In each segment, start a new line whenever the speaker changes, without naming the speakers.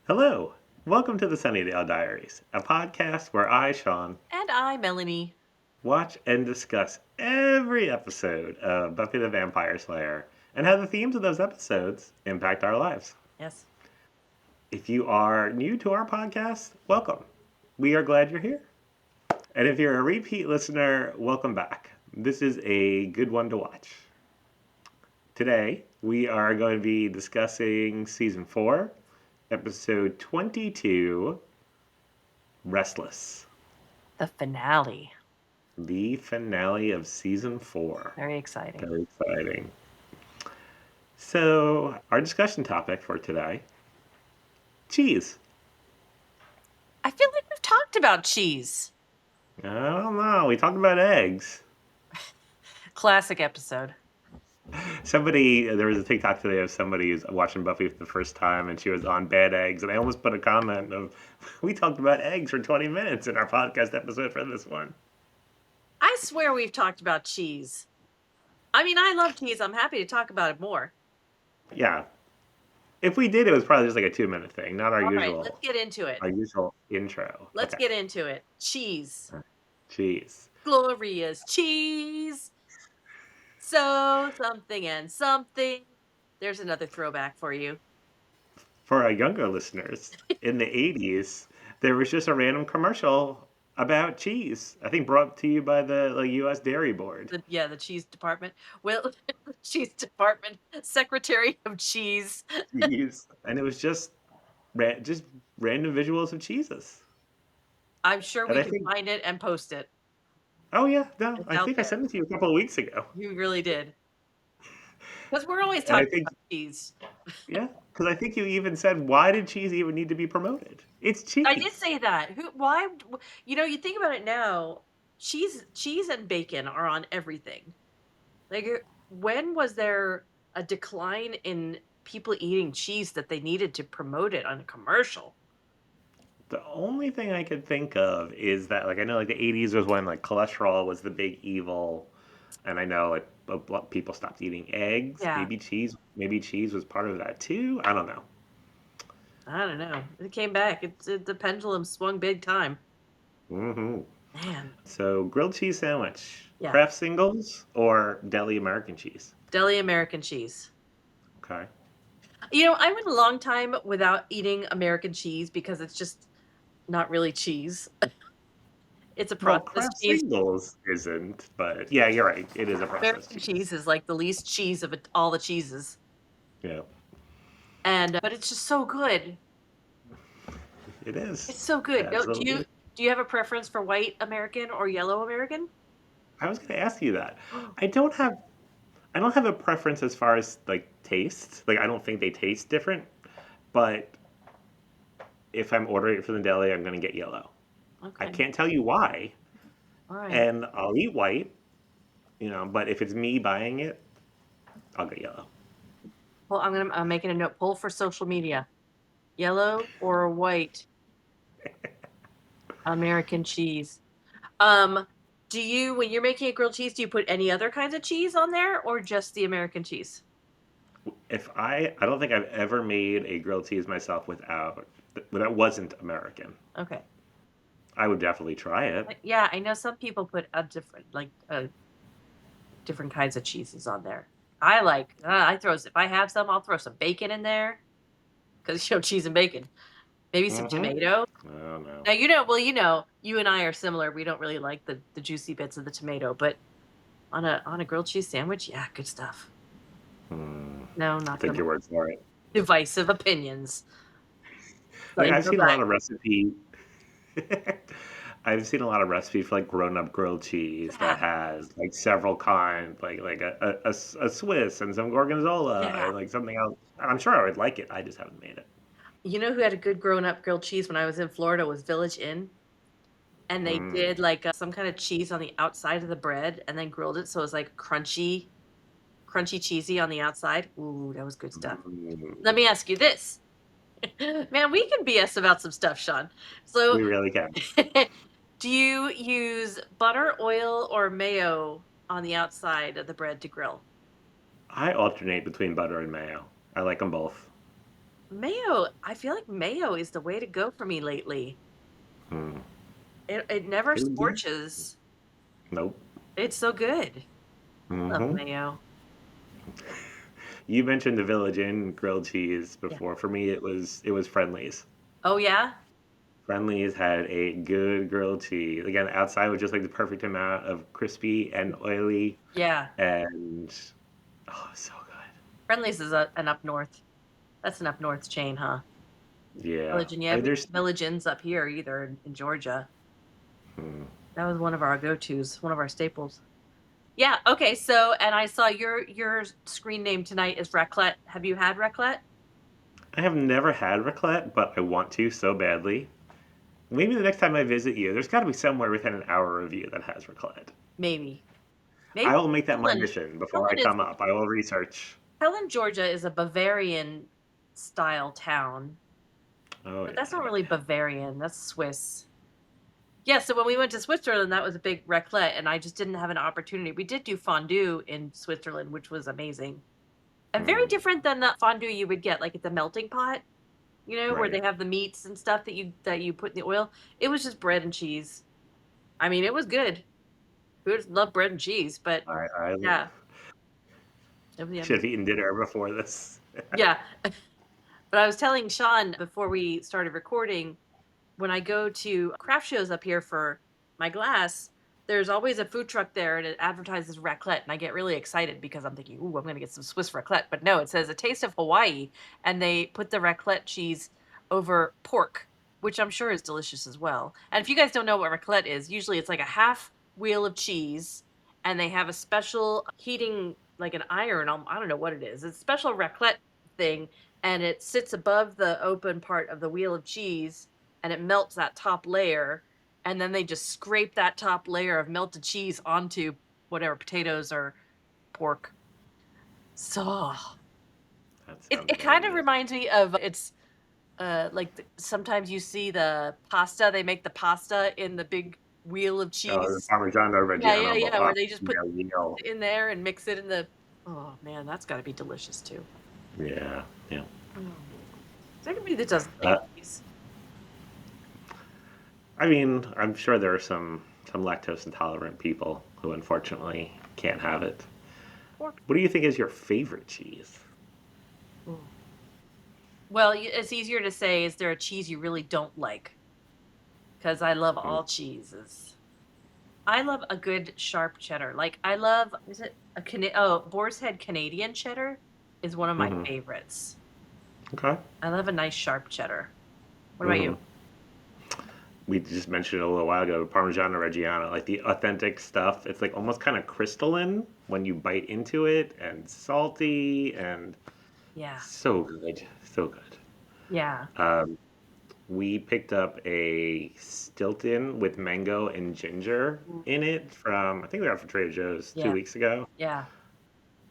Hello, welcome to the Sunnydale Diaries, a podcast where I, Sean,
And I, Melanie.
watch and discuss every episode of Buffy the Vampire Slayer and how the themes of those episodes impact our lives.
Yes.
If you are new to our podcast, welcome. We are glad you're here. And if you're a repeat listener, welcome back. This is a good one to watch. Today, we are going to be discussing season 4, episode 22, Restless.
The finale.
The finale of season 4.
Very exciting.
Very exciting. So, our discussion topic for today, cheese.
I feel like we've talked about cheese.
I don't know. We talked about eggs.
Classic episode.
There was a TikTok today of somebody who's watching Buffy for the first time, and she was on bad eggs, and I almost put a comment of, we talked about eggs for 20 minutes in our podcast episode for this one.
I swear we've talked about cheese. I mean, I love cheese. I'm happy to talk about it more.
Yeah. If we did, it was probably just like a 2-minute thing, not our
All right,
usual.
let's get into it.
Our usual intro.
Let's get into it. Cheese.
Cheese.
Gloria's cheese. So, something and something. There's another throwback for you.
For our younger listeners, in the 80s, there was just a random commercial about cheese. I think brought to you by the U.S. Dairy Board.
The cheese department. Well, cheese department. Secretary of cheese.
Cheese. And it was just random visuals of cheeses.
I'm sure
And
we
I
can
think,
find it and post it.
oh yeah, no,
It's
I
out
think I
there.
sent it to you a couple of weeks ago.
You really did. Because we're always
And I
talking
think,
about cheese.
yeah, because I think you even said, why did cheese even need to be promoted? It's
I did
cheese.
say that. Why? You think about it now. Cheese and bacon are on everything. Like, when was there a decline in people eating cheese that they needed to promote it on a commercial?
The only thing I could think of is that, like, I know, like, the 80s was when, like, cholesterol was the big evil. And I know people stopped eating eggs.
Yeah,
Maybe cheese was part of that too. I don't know.
I don't know. It came back. The pendulum swung big time.
Hmm.
Man,
So grilled cheese sandwich,
yeah.
Kraft singles or deli American cheese.
Deli American cheese.
Okay.
I went a long time without eating American cheese because it's just not really cheese. It's a
Well,
processed
Kraft
cheese.
singles isn't, but yeah, you're right. It is a processed
American
cheese.
cheese is like the least cheese of all the cheeses.
Yeah,
And but it's just so good.
it is.
It's so
It
good. No, do you
absolutely.
do you have a preference for white American or yellow American?
I was going to ask you that. I don't have. I don't have a preference as far as like taste. Like I don't think they taste different, but if I'm ordering it from the deli, I'm going to get yellow. I
Okay.
can't tell you why,
All right.
and I'll eat white, but if it's me buying it, I'll get yellow.
Well, I'm making a note. Poll for social media. Yellow or white American cheese. Um, when you're making a grilled cheese, do you put any other kinds of cheese on there or just the American cheese?
I don't think I've ever made a grilled cheese myself that wasn't American.
Okay.
I would definitely try it.
Yeah, I know some people put different kinds of cheeses on there. If I have some, I'll throw some bacon in there because cheese and bacon. Maybe some
Mm-hmm.
tomato.
Oh no.
Now you and I are similar. We don't really like the juicy bits of the tomato, but on a grilled cheese sandwich, yeah, good stuff. No, not so
Take
much.
your word for it.
Divisive opinions.
Like
Like,
I've seen a lot of recipe. I've seen a lot of recipes for like grown-up grilled cheese that
yeah,
has like several kinds, like a Swiss and some gorgonzola
yeah.
and like something else. I'm sure I would like it. I just haven't made it.
You know who had a good grown up grilled cheese when I was in Florida was Village Inn, and they did
Mm.
like some kind of cheese on the outside of the bread and then grilled it so it was like crunchy cheesy on the outside. Ooh, that was good stuff. Let
Mm.
me ask you this. Man, we can BS about some stuff, Sean. So,
We really can.
do you use butter, oil, or mayo on the outside of the bread to grill?
I alternate between butter and mayo. I like them both.
Mayo, I feel like mayo is the way to go for me lately.
Hmm.
It never
Yeah.
scorches.
Nope.
It's so good. I love
Hmm.
mayo.
You mentioned the Village Inn grilled cheese
Yeah.
before. For me, it was Friendly's.
Oh, yeah?
Friendly's had a good grilled cheese. Again, the outside was just like the perfect amount of crispy and oily,
Yeah.
and oh, so
Friendly's is an up north. That's an up north chain, huh?
good. Yeah.
Village Inn, yeah,
I
we
mean,
don't
there's.
have Village Inns up here either in Georgia.
Hmm.
That was one of our go-tos, one of our staples. Yeah, okay, so and I saw your screen name tonight is raclette. Have you had raclette?
I have never had raclette, but I want to so badly. Maybe the next time I visit you, there's got to be somewhere within an hour of you that has raclette.
Maybe. Maybe
I will make that my
Helen.
mission before I
Helen is
come up. I will research.
Helen, Georgia is a Bavarian style town,
Oh
but
yeah,
that's not
yeah.
really Bavarian, that's Swiss. Yeah, so when we went to Switzerland, that was a big raclette, and I just didn't have an opportunity. We did do fondue in Switzerland, which was amazing. And very
Mm,
different than the fondue you would get, like, at the melting pot, where
right.
they have the meats and stuff that you put in the oil. It was just bread and cheese. I mean, it was good. Who doesn't love bread and cheese? But
I
yeah, it was
should
yummy.
have eaten dinner before this.
Yeah. But I was telling Sean before we started recording, when I go to craft shows up here for my glass, there's always a food truck there and it advertises raclette. And I get really excited because I'm thinking, ooh, I'm going to get some Swiss raclette. But no, it says a taste of Hawaii. And they put the raclette cheese over pork, which I'm sure is delicious as well. And if you guys don't know what raclette is, usually it's like a half wheel of cheese and they have a special heating, like an iron. I don't know what it is. It's a special raclette thing. And it sits above the open part of the wheel of cheese and it melts that top layer, and then they just scrape that top layer of melted cheese onto whatever potatoes or pork. So
That
it,
sounds
it kind of
amazing.
reminds me of it's like sometimes you see the pasta, they make the pasta in the big wheel of
Oh, the
cheese.
Parmigiano
Yeah, yeah,
Reggiano.
yeah, where they just put
Yeah, wheel.
it in there and mix it in the oh man, that's got to be delicious too.
Yeah, yeah.
Mm. Is there anybody that doesn't like
Uh,
cheese?
I mean, I'm sure there are some lactose intolerant people who unfortunately can't have it.
Poor
What do you think is your favorite cheese?
people. Well, it's easier to say, is there a cheese you really don't like? Because I love
Mm,
all cheeses. I love a good sharp cheddar. Like I love, is it a Boar's Head Canadian cheddar is one of my
mm-hmm.
favorites.
Okay.
I love a nice sharp cheddar. What about
Mm-hmm.
you?
We just mentioned it a little while ago, Parmigiano Reggiano, like the authentic stuff. It's like almost kind of crystalline when you bite into it, and salty, and
Yeah.
so good, so good.
Yeah.
Um, we picked up a Stilton with mango and ginger
Mm.
in it from I think we got it from Trader Joe's two
Yeah.
weeks ago.
Yeah.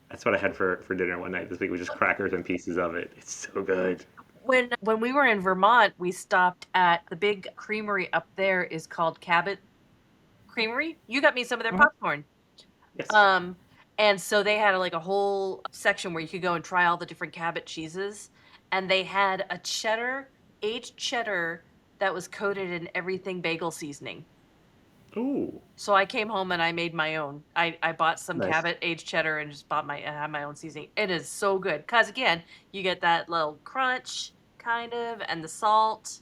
That's what I had for dinner one night this week was just crackers and pieces of it. It's so good.
When we were in Vermont, we stopped at the big creamery up there is called Cabot Creamery. You got me some of their
Mhm.
popcorn.
Yes.
Um, and so they had like a whole section where you could go and try all the different Cabot cheeses, and they had a cheddar, aged cheddar that was coated in everything bagel seasoning.
Ooh,
So I came home and I made my own. I bought some
nice.
Cabot aged cheddar and just bought my and had my own seasoning. It is so good because again, you get that little crunch kind of and the salt.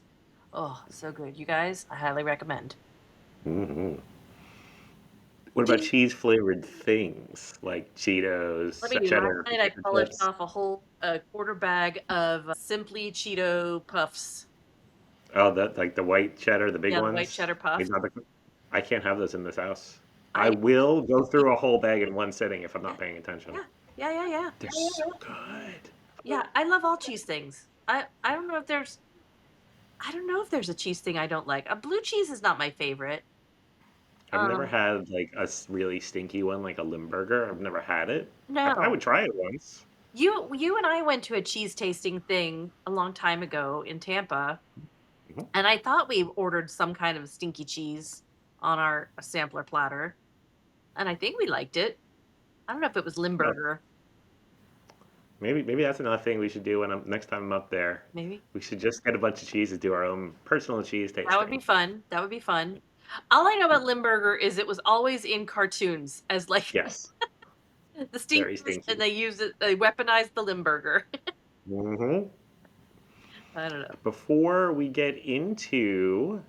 Oh, so good, you guys. I highly recommend.
Hmm. What about
Ding.
cheese flavored things like
Let
Cheetos,
me do. Last
cheddar,
night I
potato
polished
chips?
off a whole quarter bag of Simply Cheeto puffs.
Oh, that like the white cheddar, the big
Yeah, the white
ones.
cheddar puffs.
I can't have those in this house. I
I
will go
you
through a whole bag in one sitting if I'm
yeah,
not paying attention.
yeah, yeah, yeah, yeah.
They're so good.
Yeah, I love all cheese things. I don't know if there's a cheese thing I don't like. A blue cheese is not my favorite.
I've never
Um,
had like really stinky one like a Limburger. I've never had it. I
no.
would try it once.
You and I went to a cheese tasting thing a long time ago in Tampa,
Mhm.
and I thought we ordered some kind of stinky cheese on our sampler platter, and I think we liked it. I don't know if it was
No,
Limburger.
Maybe that's another thing we should do when next time I'm up there.
Maybe.
We should just get a bunch of cheeses, do our own personal cheese
That would
tasting.
be fun. That would be fun. All I know about Limburger is it was always in cartoons as like
Yes,
the
very
Steamers, and
stinky.
they weaponized the Limburger.
Hmm.
I don't know.
Before we get into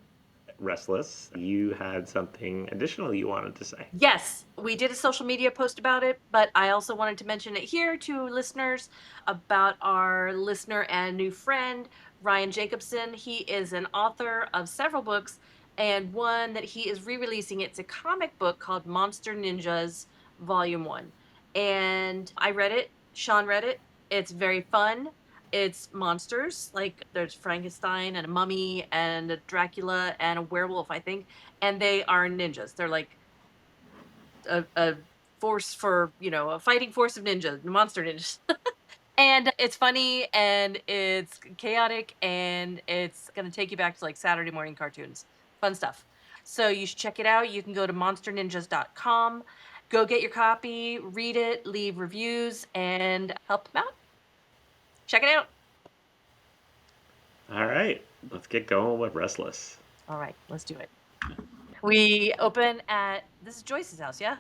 Restless, you had something additional you wanted to say.
Yes, we did a social media post about it, but I also wanted to mention it here to listeners about our listener and new friend, Ryan Jacobson. He is an author of several books, and one that he is re releasing. It's a comic book called Monster Ninjas Volume 1. And I read it, Sean read it. It's very fun. It's monsters, like there's Frankenstein and a mummy and a Dracula and a werewolf, I think, and they are ninjas. They're like a force for, a fighting force of ninjas, monster ninjas. And it's funny and it's chaotic and it's going to take you back to like Saturday morning cartoons. Fun stuff. So you should check it out. You can go to monsterninjas.com, go get your copy, read it, leave reviews, and help them out. Check it out.
All right, let's get going with Restless.
All right, let's do it. We open at this is Joyce's house, yeah?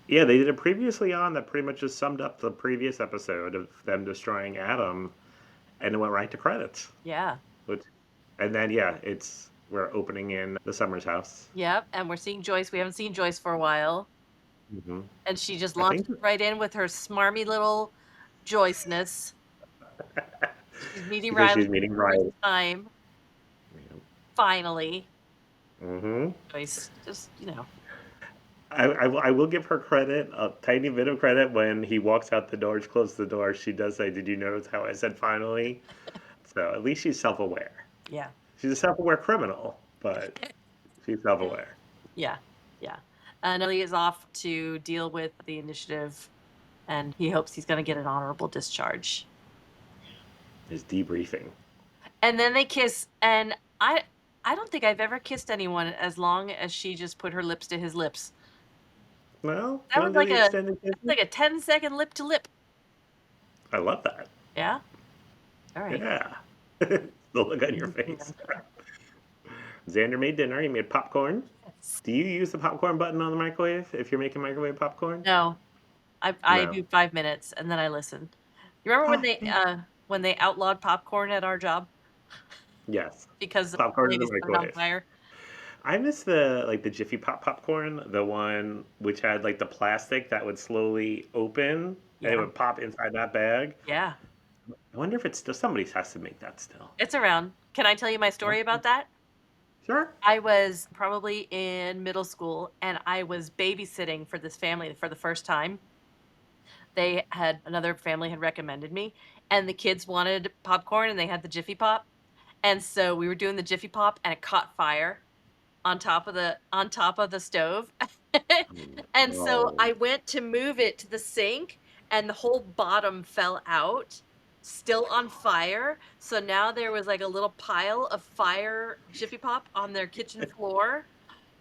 Yeah, they did it previously on that pretty much just summed up the previous episode of them destroying Adam, and it went right to credits.
Yeah.
Which, and then yeah, we're opening in the Summers house.
Yep. And we're seeing Joyce. We haven't seen Joyce for a while.
Hmm.
And she just
I think
launches right in with her smarmy little Joyceness. She's meeting
because
Riley
she's meeting
for the first
Riley.
time. Finally.
Hmm.
Joyce, just,
I will give her credit, a tiny bit of credit, when he walks out the door, closes the door. She does say, "Did you notice how I said finally?" So at least she's self-aware.
yeah.
She's a self-aware criminal, but she's self-aware.
Yeah. Yeah. And Ellie is off to deal with the initiative, and he hopes he's going to get an honorable discharge.
Is debriefing.
And then they kiss, and I don't think I've ever kissed anyone as long as she just put her lips to his lips.
Well,
That
you
was
want to do
like
the
a
extended
like
kisses?
a 10-second lip to lip.
I love that.
Yeah. All right.
Yeah. The look on your face. Xander made dinner. He made popcorn.
Yes.
Do you use the popcorn button on the microwave if you're making microwave popcorn?
No, I
No.
do 5 minutes and then I listen. You remember
Oh, man.
when they outlawed popcorn at our job
Yes.
because the
Popcorn in the
lady set it on
microwave.
fire?
I miss the Jiffy Pop popcorn, the one which had like the plastic that would slowly open and it
Yeah.
would pop inside that bag.
Yeah.
I wonder if it's still somebody has to make that still.
It's around. Can I tell you my story about that?
Sure.
I was probably in middle school and I was babysitting for this family for the first time. Another family had recommended me, and the kids wanted popcorn and they had the Jiffy Pop. And so we were doing the Jiffy Pop and it caught fire on top of the stove. And so
Oh,
I went to move it to the sink and the whole bottom fell out, still on fire. So now there was like a little pile of fire Jiffy Pop on their kitchen floor.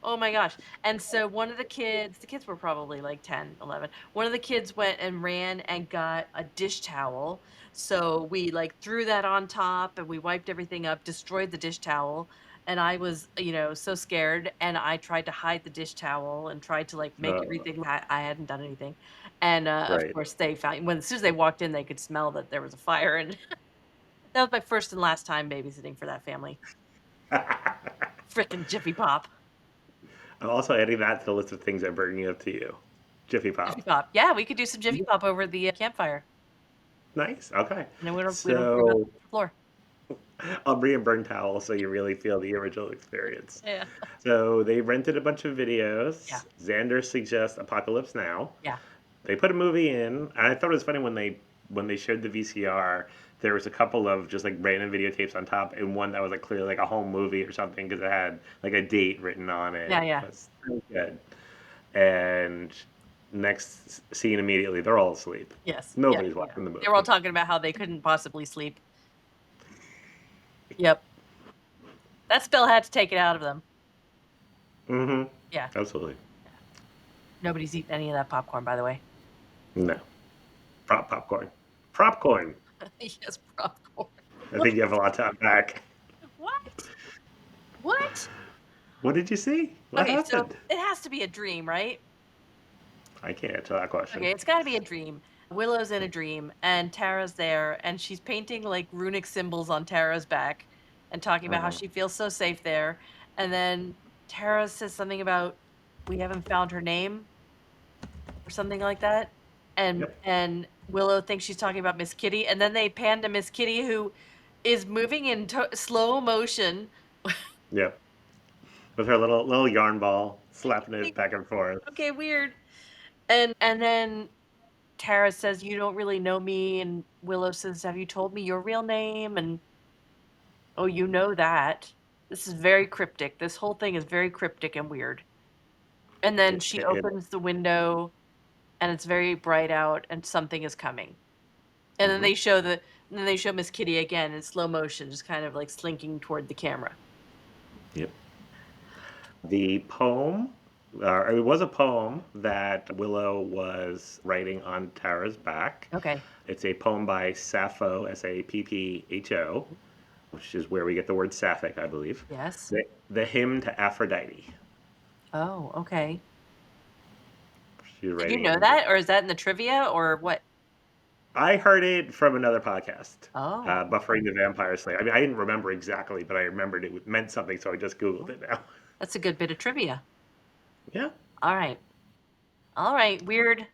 Oh my gosh. And so one of the kids were probably like 10, 11. One of the kids went and ran and got a dish towel. So we like threw that on top and we wiped everything up, destroyed the dish towel. And I was, so scared. And I tried to hide the dish towel and tried to like make
uh,
everything. I hadn't done anything. And of
right.
course, they found as soon as they walked in, they could smell that there was a fire. And that was my first and last time babysitting for that family. Frickin' Jiffy Pop.
I'm also adding that to the list of things I'm bringing up to you. Jiffy
Jiffy
Pop.
Pop. Yeah, we could do some Jiffy Pop over the campfire.
Nice. Okay.
And then we don't care about
So
the floor.
I'll bring a burn towel so you really feel the original experience.
Yeah.
So they rented a bunch of videos.
Yeah.
Xander suggests Apocalypse Now.
Yeah.
They put a movie in, and I thought it was funny when they showed the VCR. There was a couple of just like random videotapes on top, and one that was like clearly like a home movie or something because it had like a date written on it.
Yeah, yeah.
It was good. And next scene immediately, they're all asleep.
Yes.
Nobody's
Yeah.
watching the movie.
They were all talking about how they couldn't possibly sleep. Yep. That spell had to take it out of them.
Mm-hmm.
Yeah.
Absolutely.
Nobody's eaten any of that popcorn, by the way.
No. Popcorn. Popcorn.
Yes, popcorn.
I think you have a lot to unpack.
What? What?
What did you see? What
Okay, so
happened?
it has to be a dream, right?
I can't answer that question.
Okay, it's got to be a dream. Willow's in a dream, and Tara's there, and she's painting like runic symbols on Tara's back and talking about how
Uh-huh.
she feels so safe there. And then Tara says something about we haven't found her name or something like that.
Yep.
And Willow thinks she's talking about Miss Kitty, and then they pan to Miss Kitty who is moving in slow motion.
Yep. With her little yarn ball, slapping it back and forth.
Okay, weird. And then Tara says, "You don't really know me," and Willow says, "Have you told me your real name?" And oh, you know that. This is very cryptic. This whole thing is very cryptic and weird. And then
It,
she
it,
opens the window and it's very bright out and something is coming. And then
mhm.
they show Miss Kitty again in slow motion, just kind of like slinking toward the camera.
Yep. The poem, it was a poem that Willow was writing on Tara's back.
Okay.
It's a poem by Sappho, Sappho, which is where we get the word sapphic, I believe.
Yes.
The hymn to Aphrodite.
Oh, okay.
She was
Did you
writing
know
it.
that, or is that in the trivia, or what?
I heard it from another podcast,
Oh,
Buffering the Vampire Slayer. I mean, I didn't remember exactly, but I remembered it meant something, so I just Googled it now.
that's a good bit of trivia.
Yeah.
All right. All right. Weird.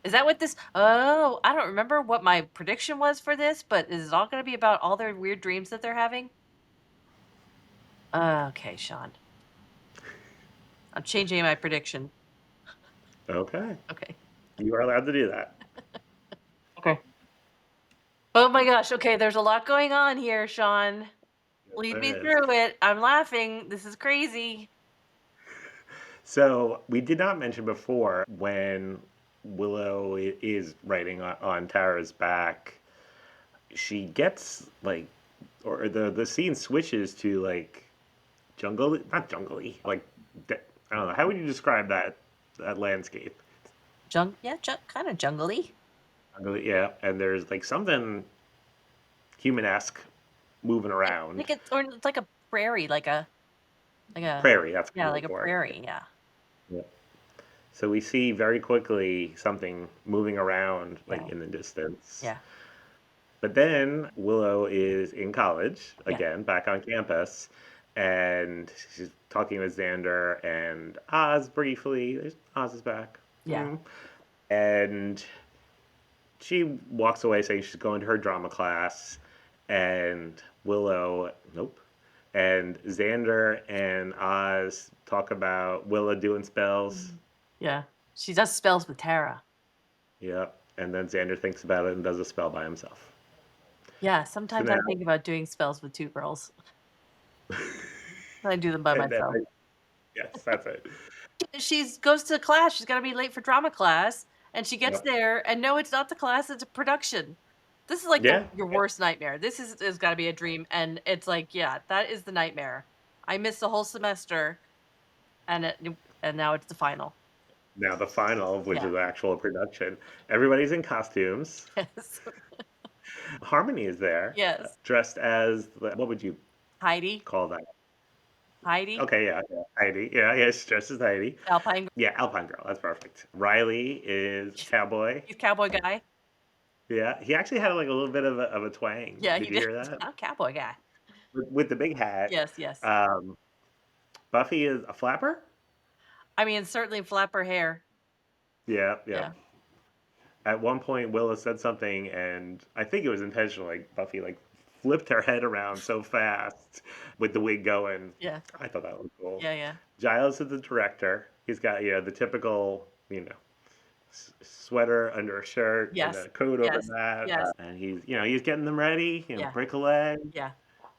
Is that what this? Oh, I don't remember what my prediction was for this, but is it all going to be about all their weird dreams that they're having? Okay, Sean. I'm changing my prediction.
Okay.
Okay.
You are allowed to do that.
Okay. Oh my gosh. Okay, there's a lot going on here, Sean.
Yes,
Lead
there
me
is.
through it. I'm laughing. This is crazy.
So we did not mention before when Willow is writing on Tara's back, she gets like, or the scene switches to like jungle, not jungly, like I don't know. How would you describe that landscape?
Yeah, kind of jungly.
Yeah, and there's like something human-esque moving around.
It's like a prairie, like a
Prairie, that's what
yeah,
I'm
like
looking
a
for.
prairie. Yeah.
Yeah. So we see very quickly something moving around like
Yeah.
in the distance.
Yeah.
But then Willow is in college
Yeah.
again, back on campus, and she's talking with Xander and Oz briefly. Oz is back.
Yeah.
And she walks away saying she's going to her drama class, and Willow, nope. And Xander and Oz talk about Willow doing spells.
Yeah. She does spells with Tara.
Yep. And then Xander thinks about it and does a spell by himself.
Yeah.
So
Sometimes I
now,
think about doing spells with two girls. I do them by
and then,
myself.
yes, that's it.
She goes to class. She's got to be late for drama class, and she gets
Yep.
there, and no, it's not the class. It's a production. This is like
Yeah.
your worst nightmare. This is got to be a dream, and it's like, yeah, that is the nightmare. I missed the whole semester, and now it's the final.
Now the final, which
Yeah.
is actual production. Everybody's in costumes.
Yes.
Harmony is there,
Yes.
dressed as what would you
Heidi.
call that?
Heidi.
Okay, yeah, Heidi. Yeah, yeah, she's dressed as Heidi.
Alpine.
Yeah, Alpine Girl. That's perfect. Riley is cowboy.
He's cowboy guy.
Yeah, he actually had like a little bit of a twang.
Yeah,
Did
he
you
did.
hear that?
I'm cowboy guy.
With the big hat.
Yes. Yes.
Um, Buffy is a flapper.
I mean, certainly flapper hair.
Yeah, yeah.
Yeah.
At one point, Willow said something, and I think it was intentional. Like Buffy, like flipped her head around so fast with the wig going.
Yeah.
I thought that was cool.
Yeah. Yeah.
Giles is the director. He's got the typical sweater under a shirt and
Yes.
a coat over
Yes.
that,
Yes.
and he's getting them ready.
Yeah.
Brick a leg.
Yeah.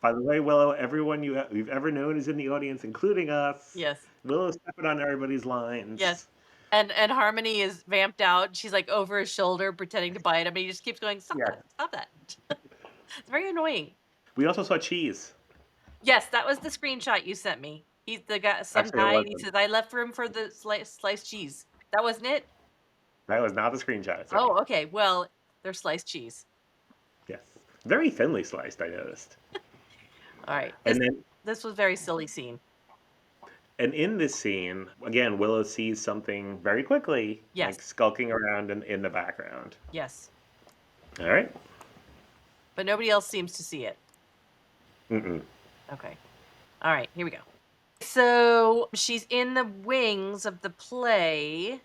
By the way, Willow, everyone you've ever known is in the audience, including us.
Yes.
Willow's stepping on everybody's lines.
Yes. And Harmony is vamped out. She's like over his shoulder pretending to bite him, and he just keeps going, "Stop
Yeah.
that. Stop that." It's very annoying.
We also saw Cheese.
Yes, that was the screenshot you sent me. He's the guy, some
Actually, it
guy, and he
wasn't.
says, "I left room for the sliced cheese." That wasn't it?
That was not the screenshot. Sorry.
Oh, okay. Well, they're sliced cheese.
Yes. Very thinly sliced, I noticed.
All right.
And then,
This was a very silly scene.
and in this scene, again, Willow sees something very quickly,
Yes.
like skulking around in the background.
Yes.
All right.
But nobody else seems to see it.
Mm-mm.
Okay. All right. Here we go. So she's in the wings of the play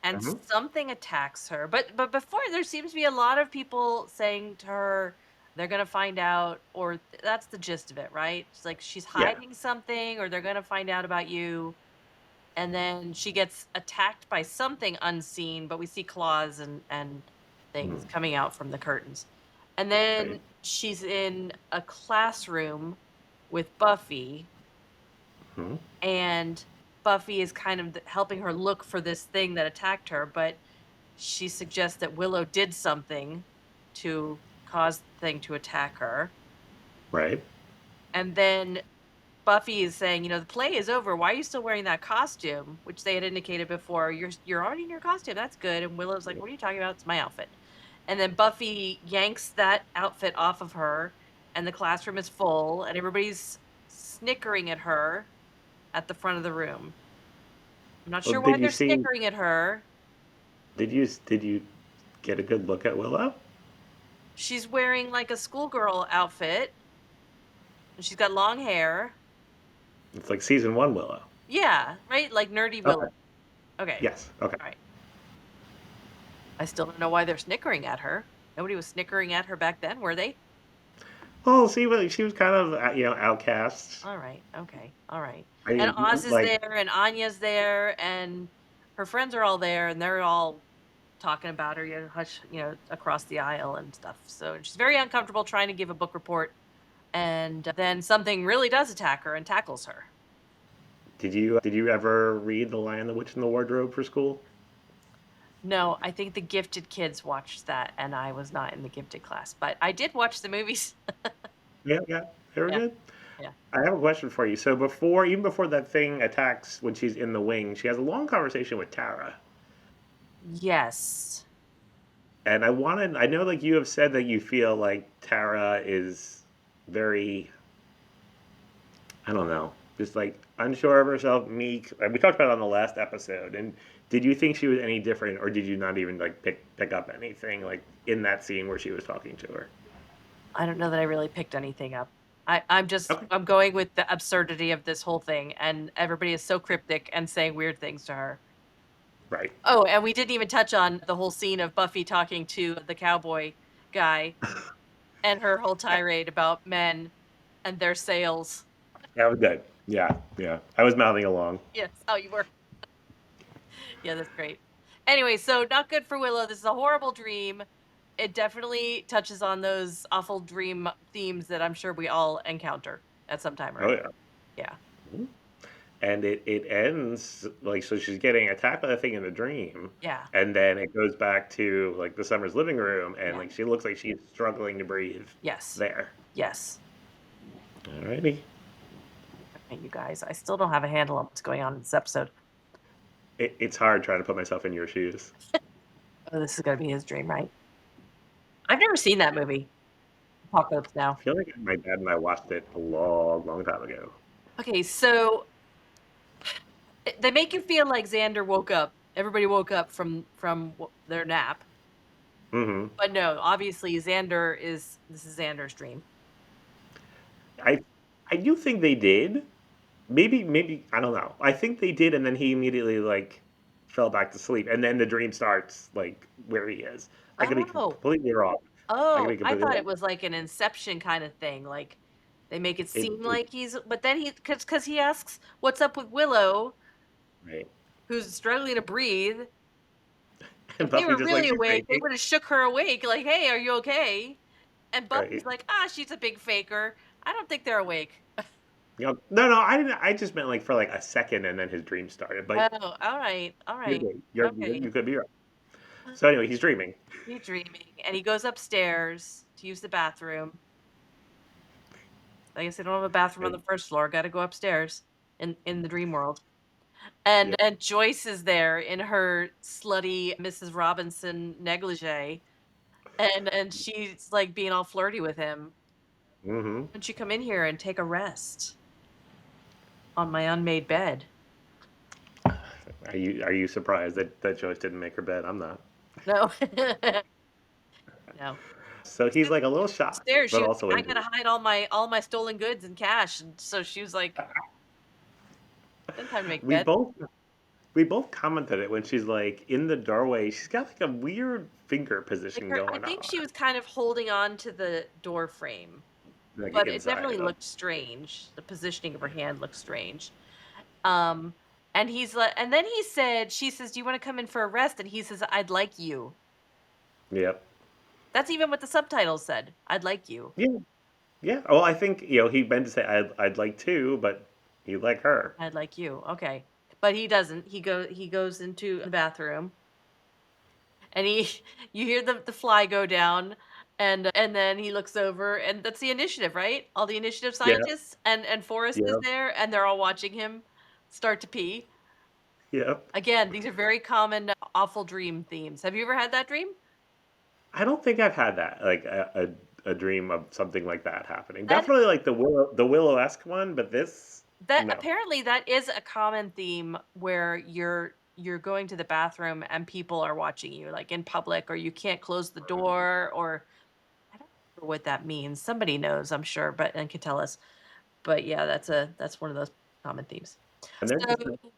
and
Mhm.
something attacks her. But before there seems to be a lot of people saying to her they're going to find out or that's the gist of it, right? It's like she's
Yeah.
hiding something or they're going to find out about you and then she gets attacked by something unseen, but we see claws and things
Mm.
coming out from the curtains. And
Right.
then she's in a classroom with Buffy
Mhm.
and Buffy is kind of helping her look for this thing that attacked her, but she suggests that Willow did something to cause the thing to attack her.
Right.
And then Buffy is saying, the play is over. Why are you still wearing that costume? Which they had indicated before. You're already in your costume. That's good. And Willow's like, what are you talking about? It's my outfit. And then Buffy yanks that outfit off of her, and the classroom is full, and everybody's snickering at her at the front of the room. I'm not
Well,
sure why they're snickering at her.
did you get a good look at Willow?
She's wearing like a schoolgirl outfit. And she's got long hair.
It's like season 1 Willow.
Yeah, right? Like nerdy
Okay.
Willow. Okay.
Yes. Okay.
All right. I still don't know why they're snickering at her. Nobody was snickering at her back then, were they?
Well, see, well, she was kind of outcast.
All right. Okay. All right.
I
And
mean,
Oz is
like,
there and Anya's there and her friends are all there and they're all talking about her, hush, across the aisle and stuff. So she's very uncomfortable trying to give a book report. And then something really does attack her and tackles her.
did you ever read The Lion, the Witch, and the Wardrobe for school?
No, I think the gifted kids watched that, and I was not in the gifted class, but I did watch the movies.
Yeah, yeah, they were
Yeah,
good.
yeah.
I have a question for you. So even before that thing attacks when she's in the wing, she has a long conversation with Tara.
Yes.
And I know like you have said that you feel like Tara is very, I don't know, just like unsure of herself, meek. We talked about it on the last episode. And did you think she was any different, or did you not even like pick up anything like in that scene where she was talking to her?
I don't know that I really picked anything up.
Okay.
I'm going with the absurdity of this whole thing, and everybody is so cryptic and saying weird things to her.
Right.
Oh, and we didn't even touch on the whole scene of Buffy talking to the cowboy guy and her whole tirade about men and their sales.
That was good. Yeah, yeah. I was mouthing along.
Yes. Oh, you were. Yeah, that's great. Anyway, so not good for Willow. This is a horrible dream. It definitely touches on those awful dream themes that I'm sure we all encounter at some time or
Oh
other.
yeah.
Yeah.
Mhm. And it ends like, so she's getting attacked by the thing in the dream,
Yeah.
and then it goes back to like the Summers living room, and
Yeah.
like she looks like she's struggling to breathe
Yes.
there.
Yes.
Alrighty.
Okay, you guys, I still don't have a handle on what's going on in this episode.
It's hard trying to put myself in your shoes.
Oh, this is going to be his dream, right? I've never seen that movie. Apocalypse Now.
I feel like my dad and I watched it a long, long time ago.
Okay, so they make you feel like Xander woke up. Everybody woke up from their nap.
Hmm.
But no, obviously this is Xander's dream.
I I do think they did. Maybe I don't know. I think they did, and then he immediately like fell back to sleep, and then the dream starts like where he is. I could be
Oh,
completely wrong. I could
oh,
be
I
completely
thought it
wrong.
was like an Inception kind of thing. Like they make it
It,
seem
it
like but then because he asks what's up with Willow,
right.
who's struggling to breathe.
And
If they
Buffy
were
just like
really
she's
awake, they
faking.
would have shook her awake. Like, hey, are you okay? And
Right.
Buffy's like, she's a big faker. I don't think they're awake.
No, no. I didn't. I just meant like for like a second, and then his dream started. But
Oh, all right, all
you're
right,
good.
okay.
You could be right. So anyway, he's dreaming.
He's dreaming, and he goes upstairs to use the bathroom. I guess they don't have a bathroom on the
And
first floor. Got to go upstairs in the dream world.
Yeah.
And Joyce is there in her slutty Mrs. Robinson negligee, and she's, like, being all flirty with him.
Hmm.
"Why don't you come in here and take a rest on my unmade bed?"
Are you surprised that Joyce didn't make her bed? I'm not.
No. No.
So
She
he's
was
like a little shocked,
upstairs, she
but
was
also
like, "I
into
gotta hide all my stolen goods and cash," and so she was like,
it.
"Didn't time to make
We
bed."
both we both commented it when she's like in the doorway. She's got like a weird finger
Like,
position
her I
going
think
on,
she was kind of holding on to the door frame,
like
but it
inside
definitely
of.
looked strange. The positioning of her hand looked strange. Um, and he's like, and then she says, "Do you wanna come in for a rest?" And he says, "I'd like you."
Yep.
That's even what the subtitles said, "I'd like you."
Yeah. Yeah. Well, I think he meant to say I'd like to, but he like her.
"I'd like you." Okay. But he doesn't. He goes into the bathroom, and he you hear the fly go down, and then he looks over, and that's the initiative, right? All the initiative
Yeah.
scientists, and Forrest is
Yeah.
there, and they're all watching him start to pee.
Yep.
Again, these are very common awful dream themes. Have you ever had that dream?
I don't think I've had that like a dream of something like that happening.
That
Definitely like the Willow-esque one, but this
that
no.
apparently that is a common theme where you're going to the bathroom and people are watching you, like, in public, or you can't close the door, or I don't know what that means. Somebody knows, I'm sure, but and can tell us. But yeah, that's one of those common themes.
And
So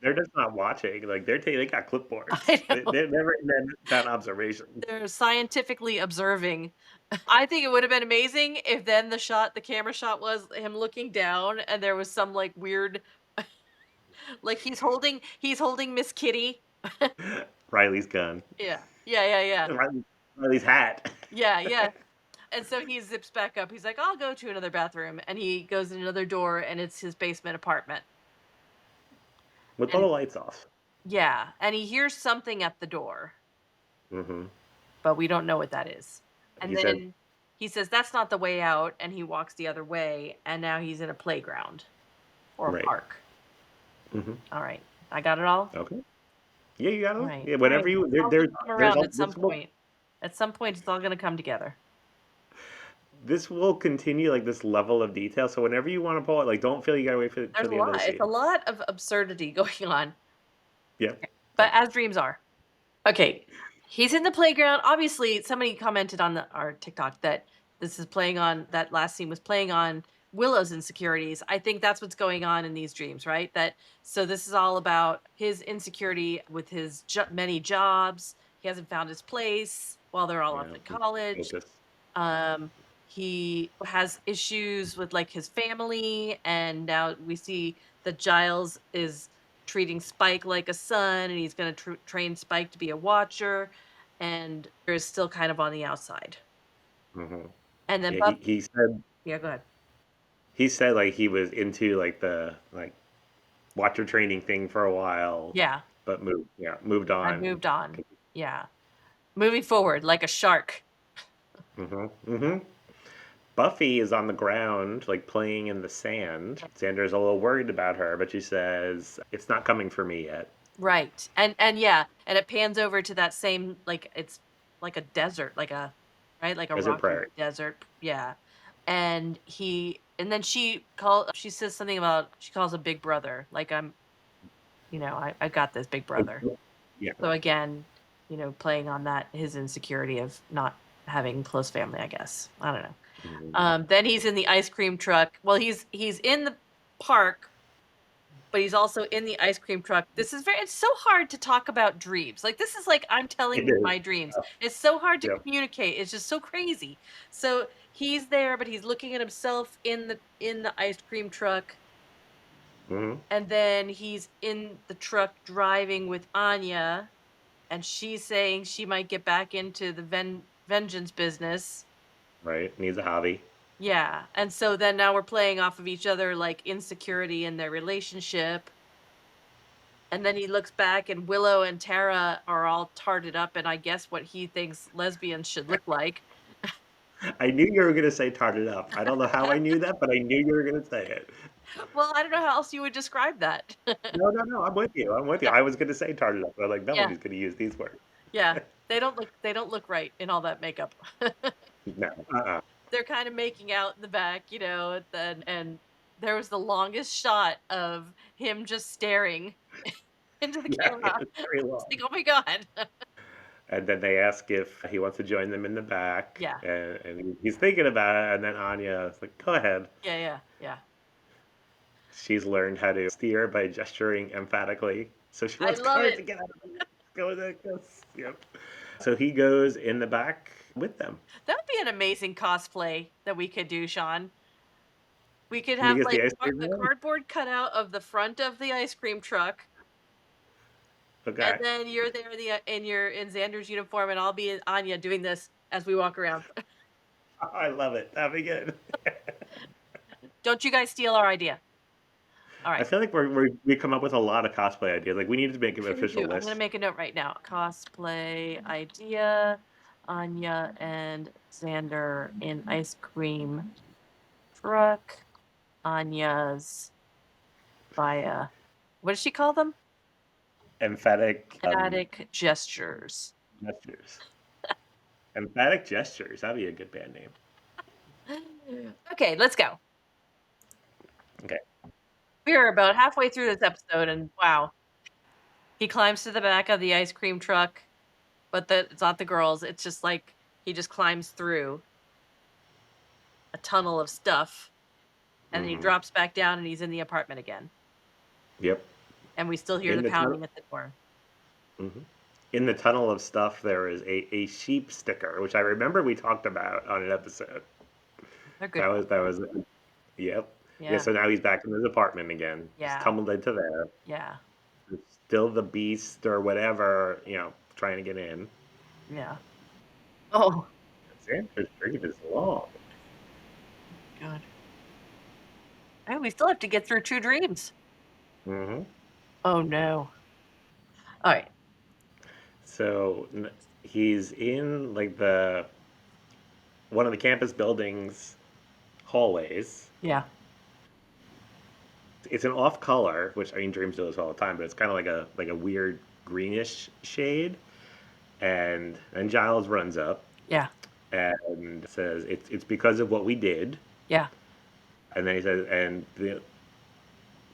they're just not watching. Like they got clipboards.
I know
They're writing down observations.
they're scientifically observing. I think it would have been amazing if then the camera shot was him looking down and there was some like weird like he's holding Miss Kitty.
Riley's gun.
Yeah. Yeah, yeah, yeah.
Riley's hat.
Yeah, yeah. And so he zips back up. He's like, "I'll go to another bathroom." And he goes in another door and it's his basement apartment.
With all
And
the lights off.
yeah, and he hears something at the door,
Hmm.
but we don't know what that is. And
He said,
then he says that's not the way out and he walks the other way and now he's in a playground or a
right.
park.
Hmm.
All right. I got it all?
Okay. Yeah, you got
All
it.
right.
Yeah,
All right.
whenever you
It's
there,
all
there's
gonna come
there's
around
all
at some point. At some point it's all going to come together.
this will continue like this level of detail. So whenever you want to pull it, like don't feel you gotta wait for
There's a
the end of
lot.
the
It's a
scene.
lot of absurdity going on.
Yeah.
But as dreams are. Okay. He's in the playground. Obviously, somebody commented on our TikTok that this is playing on that last scene was playing on Willow's insecurities. I think that's what's going on in these dreams, right? That so this is all about his insecurity with his many jobs. He hasn't found his place while they're all off
Yeah.
at college.
Focus.
Um, he has issues with like his family, and now we see that Giles is treating Spike like a son, and he's going to train Spike to be a watcher, and is still kind of on the outside.
Hmm.
And then
Yeah,
Buff, yeah, go ahead.
he said like he was into like the like watcher training thing for a while,
Yeah,
but moved
I've
on.
moved on. Yeah, moving forward like a shark.
Hmm. Hmm. Buffy is on the ground, like playing in the sand. Xander's a little worried about her, but she says, "It's not coming for me yet."
Right. And yeah, and it pans over to that same like it's like a desert, like a right, like a
Desert
rocky
Prairie.
desert. Yeah. And then she says something about she calls a big brother. Like I got this big brother.
Yeah.
So again, playing on that his insecurity of not having close family, I guess. I don't know.
Mhm.
Then he's in the ice cream truck. Well, he's in the park, but he's also in the ice cream truck. It's so hard to talk about dreams. Like this is like I'm
It
telling you
is.
my dreams. It's so hard to
Yeah.
communicate. It's just so crazy. So he's there, but he's looking at himself in the ice cream truck,
Hmm.
and then he's in the truck driving with Anya, and she's saying she might get back into the vengeance business.
Right. Needs a hobby.
Yeah. And so then now we're playing off of each other like insecurity in their relationship. And then he looks back and Willow and Tara are all tarted up and I guess what he thinks lesbians should look like.
I knew you were going to say tarted up. I don't know how I knew that, but I knew you were going to say it.
Well, I don't know how else you would describe that.
No, I'm with you. I'm with you.
Yeah,
I was gonna say tarted up, but like
yeah,
Melanie's gonna use these words.
yeah. They don't look right in all that makeup.
No. Uh-uh.
They're kind of making out in the back, and there was the longest shot of him just staring into the
Yeah,
camera.
it's very
It's
long.
like, "Oh my god."
And then they ask if he wants to join them in the back,
Yeah.
and he's thinking about it. And then Anya is like, "Go ahead."
Yeah, yeah, yeah.
She's learned how to steer by gesturing emphatically, so she
I
wants
love
cars
it.
to get out of the way. Go like this. Yep. So he goes in the back with them
That would be an amazing cosplay that we could do, Sean. We could have,
because
like,
the ice cream
a
man.
cardboard cutout of the front of the ice cream truck, and
Okay.
then you're there in Xander's uniform, and I'll be Anya doing this as we walk around.
I love it. That'd be good.
Don't you guys steal our idea.
I
Alright.
feel like we come up with a lot of cosplay ideas. Like we need to make an
We
official
do. I'm gonna
list.
make a note right now. Cosplay idea, Anya and Xander in ice cream truck. Anya's via what does she call them?
Emphatic
Emphatic gestures.
gestures. Emphatic gestures. That'd be a good band name.
Okay, let's go.
Okay.
We are about halfway through this episode, and wow, he climbs to the back of the ice cream truck, but it's not the girls. It's just like he just climbs through a tunnel of stuff, and then he
Hmm.
drops back down, and he's in the apartment again.
Yep.
And we still hear
In
the
the tunnel.
pounding at the door.
Hmm. In the tunnel of stuff, there is a sheep sticker, which I remember we talked about on an episode.
They're good.
That was. Yep. Yeah.
Yeah,
So now he's back in his apartment again. He's
yeah,
tumbled into there.
yeah,
There's still the beast or whatever, trying to get in.
yeah. Oh,
Xander's dream is long.
God. Hey, we still have to get through 2 dreams.
Hmm.
Oh, no. Alright.
So he's in like the one of the campus buildings hallways.
Yeah.
It's an off color, which I mean dreams do this all the time, but it's kind of like a weird greenish shade. And Giles runs up
Yeah.
and says it's because of what we did.
Yeah.
And then he says,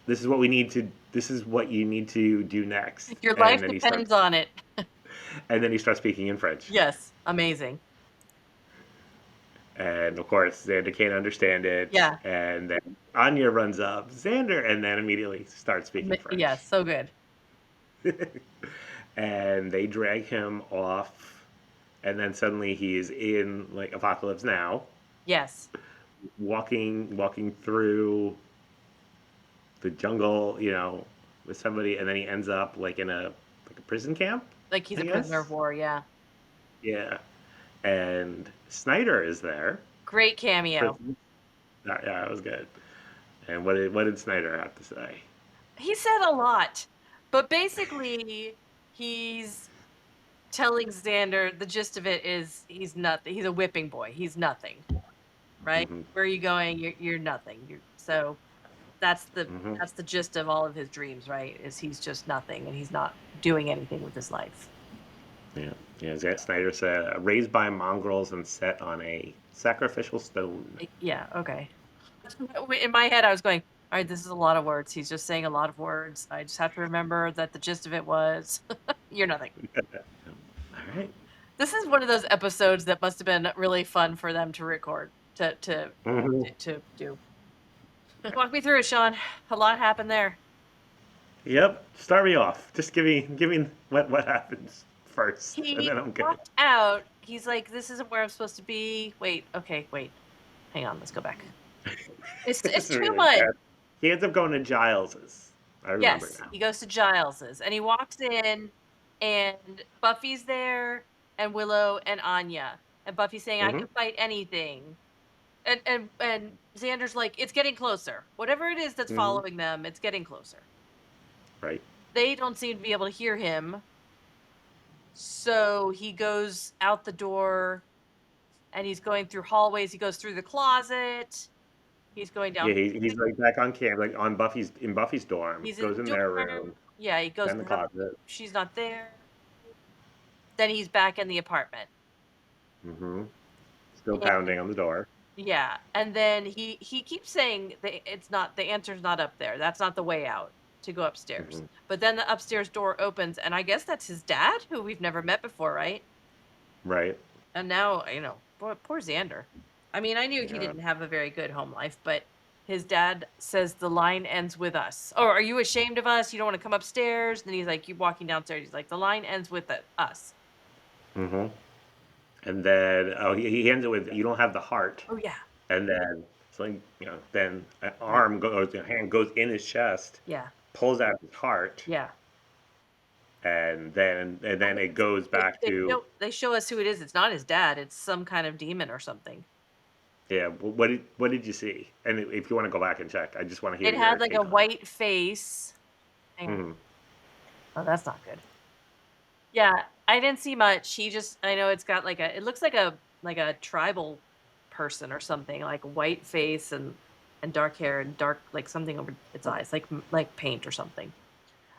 this is what we need to this is what you need to do next.
Your
And
life
then
depends on it.
he starts speaking in French.
Yes. Amazing.
And of course, Xander can't understand it.
Yeah.
And then Anya runs up, Xander, and then immediately starts speaking
Yeah,
French.
so good.
And they drag him off, and then suddenly he's in like Apocalypse Now,
Yes.
walking through the jungle, with somebody, and then he ends up like in a prison camp,
Like he's
I
a prisoner
guess.
of war, yeah.
Yeah. And Snyder is there.
Great cameo.
Prison. Yeah, it was good. And what did Snyder have to say?
He said a lot, but basically he's telling Xander the gist of it is he's nothing. He's a whipping boy. He's nothing, right?
Hmm.
Where are you going? You're nothing. So that's the
Hmm.
that's the gist of all of his dreams, right? Is he's just nothing and he's not doing anything with his life.
Yeah. Yeah. Snyder said, raised by mongrels and set on a sacrificial stone.
Yeah, okay. In my head I was going, all right, this is a lot of words. He's just saying a lot of words. I just have to remember that the gist of it was you're nothing.
All right.
This is one of those episodes that must have been really fun for them to record,
Hmm.
to do. Walk me through it, Sean. A lot happened there.
Yep. Start me off. Just give me what happens first, and
He
then I'm good.
walked out. He's like, "This isn't where I'm supposed to be." Wait, okay, wait. Hang on, let's go back. It's
This is
too
really
much.
bad. He ends up going to Giles's. I remember
Yes,
now.
he goes to Giles's, and he walks in, and Buffy's there, and Willow and Anya, and Buffy's saying, "I
Hmm.
can fight anything," and Xander's like, "It's getting closer. Whatever it is that's
Hmm.
following them, it's getting closer."
Right.
They don't seem to be able to hear him, so he goes out the door, and he's going through hallways. He goes through the closet, He's going
Yeah,
down.
he's like back on camp, like on Buffy's dorm.
He's in
Goes
the
in their
dorm.
room,
Yeah, he goes
in the
to have.
closet.
She's not there. Then he's back in the apartment.
Mm-hmm. Still
And
pounding on the door.
yeah, and then he keeps saying it's not, the answer's not up there. That's not the way out to go upstairs.
Mm-hmm.
But then the upstairs door opens, and I guess that's his dad, who we've never met before, right?
Right.
And now, poor Xander. I mean, I knew he
Yeah.
didn't have a very good home life, but his dad says the line ends with us. Oh, are you ashamed of us? You don't want to come upstairs? And then he's like, you walking downstairs. He's like, the line ends with us.
Mm-hmm. And then he ends it with you don't have the heart.
Oh yeah,
And then it's like then an
yeah,
arm goes, a hand goes in his chest,
yeah,
pulls out his heart,
yeah.
and then
Oh,
it goes
they,
back
they
to
show they show us who it is. It's not his dad. It's some kind of demon or something.
yeah. What did you see? And if you want to go back and check, I just want to hear
It had
your
like a
take on it.
white face. Hang on.
Hmm.
Oh, that's not good. Yeah, I didn't see much. I know it's got it looks like a tribal person or something, like white face and dark hair and dark, like something over its eyes, like paint or something.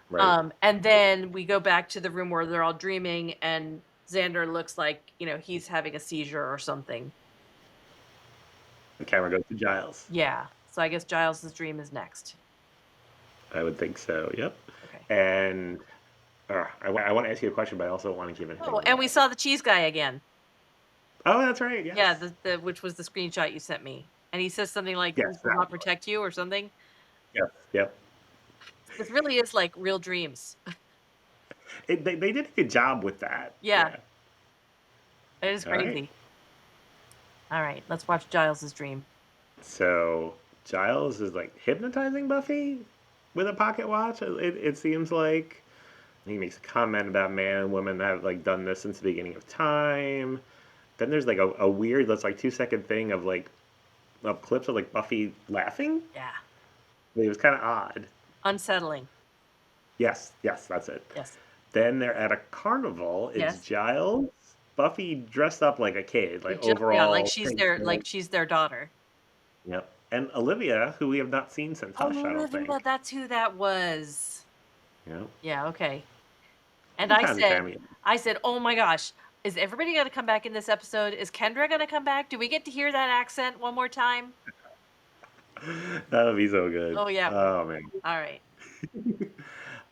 Right.
And then we go back to the room where they're all dreaming, and Xander looks like, he's having a seizure or something.
The camera goes to Giles.
Yeah. So I guess Giles's dream is next.
I would think so. Yep.
Okay.
And I want to ask you a question, but I also want to give anything
Oh, and we
away.
saw the cheese guy again.
Oh, that's right.
Yeah,
Yes.
the which was the screenshot you sent me. And he says something like,
Yes.
"This will
That
not
one.
protect you," or something.
Yes. Yep.
This really is like real dreams.
They did a good job with that.
Yeah,
Yeah.
it is
All right.
crazy. All right, let's watch Giles's dream.
So Giles is like hypnotizing Buffy with a pocket watch. It seems like he makes a comment about man and women that have like done this since the beginning of time. Then there's like a weird, that's like 2 second thing of clips of like Buffy laughing.
Yeah,
It was kind of odd.
unsettling.
Yes, yes, that's it.
Yes,
Then they're at a carnival. It's
yes.
Giles, Buffy dressed up like a kid, like
Yeah,
overall pink
like
suit.
she's their daughter.
Yep. And Olivia, who we have not seen since Hush, I don't
Olivia,
think.
that's who that was.
Yep.
Yeah, okay. And
Some kind of cameo.
I said, "Oh my gosh, is everybody going to come back in this episode? Is Kendra going to come back? Do we get to hear that accent one more time?"
That would be so good.
Oh yeah.
Oh man.
All right.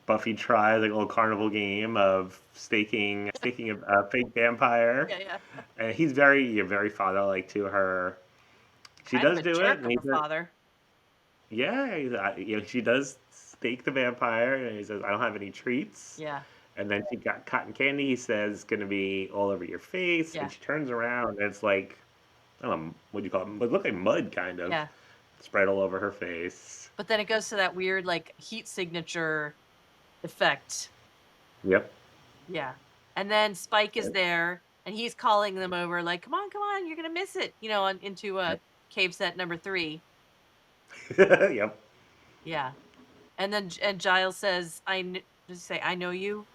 Buffy tries like a little carnival game of staking a fake vampire,
Yeah, yeah.
and he's very father-like to her. She
Kind of
does
a
do it,
jerk
and
of
he
a
says,
father.
"Yeah, she does stake the vampire," and he says, "I don't have any treats."
Yeah.
And then she got cotton candy. He says, "Gonna be all over your face,"
Yeah.
and she turns around, and it's like, I don't know, what do you call it? It looked like mud, kind of,
Yeah.
spread all over her face.
But then it goes to that weird like heat signature effect.
Yep.
Yeah. And then Spike is there and he's calling them over like, come on, you're going to miss it, into
Yep.
cave set number 3.
Yep.
Yeah. And then Giles says, does he say, I know you?